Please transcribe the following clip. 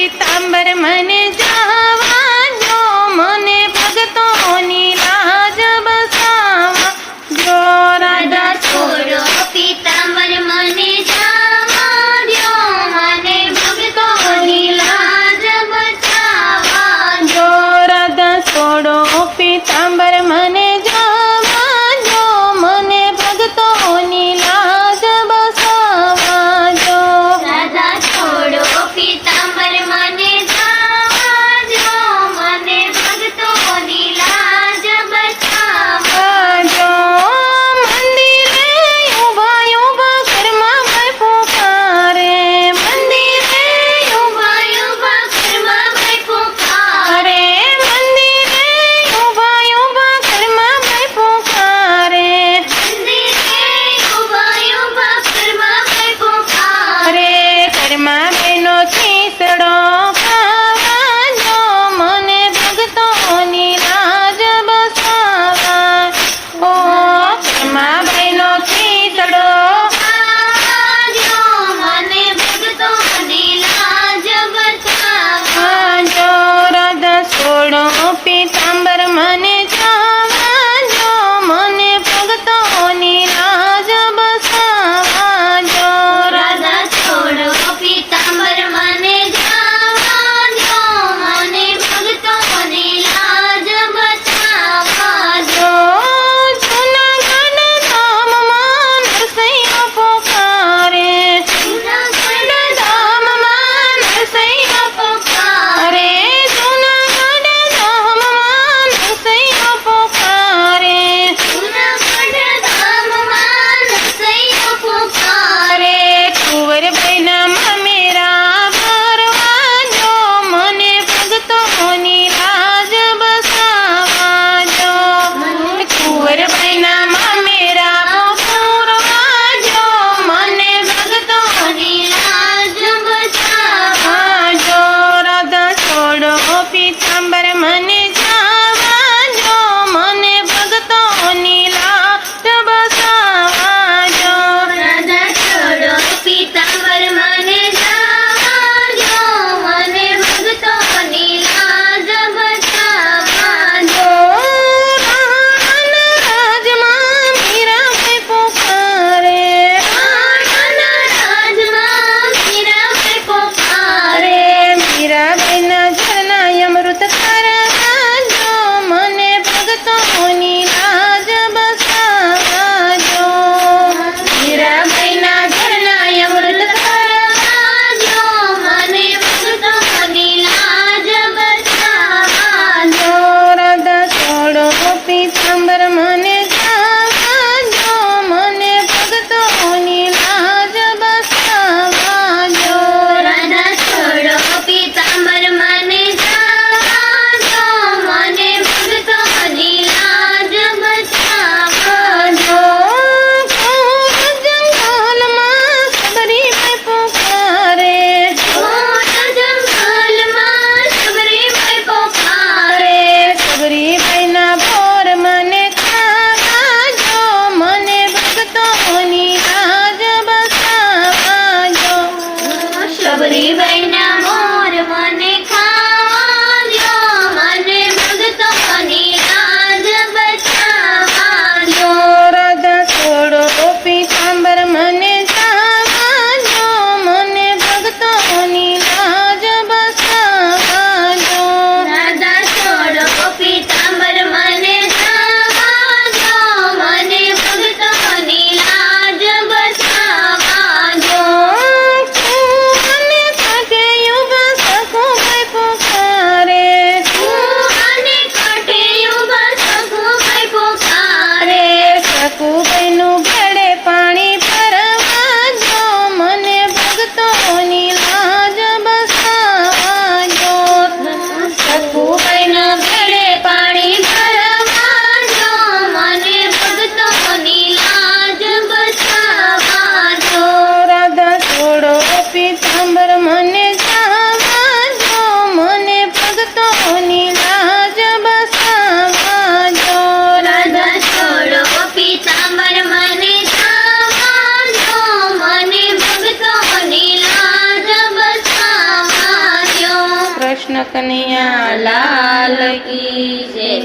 પીતાંબર મને જાવા જો, મને ભગતોની લાજ બસાવા જો. રાધા છોડો પીતાંબર મને જાવા દ્યો, મને ભક્તોની લાજ બચાવા જો. રાધા છોડો પીતાંબર મને જાવા જો, મને ભગતોની લાજ બસાવા જો. રાધા છોડો પીતાંબર મને જાવા દ્યો, મને ભક્તોની લાજ બચાવા જો. મંદિરે ઊભા ઊભા ઘરમાં ભાઈ પુકારે, મંદિરે ઉભા ઉભા ઘરમાં ભાઈ પુકારે, મંદિરે ઊભા ઊભા ઘરમાં ભાઈ પુકારે. મંદિરે ઉભા ઉભા ઘરમાં ભાઈ પુકારે. ઘરમાં બેનો ખીસડો ખાવા જો, મને ભગતોની લાજ બસાવા ઓ. ઘરમાં બેનો ખીસડો ખાવા દ્યો, મને ભક્તોની લાજ બચાવા જો. રાધા છોડો પીતાંબર મને જાવા જો, મને ભગતોની લાજ બસાવા જો. રાધા છોડો પીતાંબર મને જાવા દ્યો, મને ભક્તોની લાજ બચાવા જો. જૂનાગઢ ધામમાં નરસૈયા પોકારે, જૂનાગઢ ધામમાં નરસૈયા પુકારે, જૂનાગઢ ધામમાં નરસૈયા પોકારે. જૂનાગઢ ધામમાં નરસૈયા પુકારે. કુંવરબાઈના મામેરા ભરવા જો, મને ભગતોની લાજ બસાવા જો. કુંવરબાઈના મામેરા પૂરવા જો, મને ભગતોની ભક્તોની લાજ બચાવા જો. રાધા છોડો પીતાંબર મને જાવા જો, મને ભગતોની લાજ બસાવા જો. રાધા છોડો પીતાંબર મને જાવા દ્યો, મને ભક્તોની લાજ બચાવા જો. રાણાના રાજમાં મીરાબાઈ પુકારે, રાણાના રાજમાં મીરાબાઈ પુકારે, મીરાબાઈના ઝરણા અમૃત કરવા જો, મને ભગતોની લાજ બસાવા જો. મીરાબાઈના ઝરણા અમૃત કરવા દ્યો, મને ભક્તોની લાજ બચાવા જો. રાધા છોડો પીતાંબર મને જાવા જો, મને ભગતોની લાજ બસાવા જો. રાધા છોડો પીતાંબર મને જાવા દ્યો, મને ભક્તોની લાજ બચાવા જો. જંગલમાં સબરીબાઈ પુકારે, ઘોર જંગલમાં સબરીબાઈ પુકારે, સબરીબાઈના ભોર મને ખાવા જો, મને ભગતોની લાજ બસાવા જો. સબરીબાઈના મોર મને ખાવા દ્યો, મને ભક્તોની લાજ બચાવા જો. રાધા છોડો પીતાંબર મને જાવા જો, મને ભગતોની લાજ બસાવા જો. રાધા છોડો પીતાંબર મને જાવા દ્યો, મને ભક્તોની લાજ બચાવા જો. કુવાને કાંઠે ઊભા સખુભાઈ પુકારે, કૂવાને કાંઠે ઊભા સખુભાઈ પુકારે, સખુભાઈનું ભેળે પાણી ભરવા જો, મને ભગતોની લાજ બસાવા જો. સખુભાઈના ભેળે પાણી ભરવા દ્યો, મને ભક્તોની લાજ બચાવા જો. રાધા છોડો પીતાંબર મને જાવા જો, મને ભગતોની લાજ બસાવા જો. રાધા છોડો પીતાંબર મને જાવા દ્યો, મને ભક્તોની લાજ બચાવા દ્યો. કૃષ્ણ કનૈયા લાલ કી જય.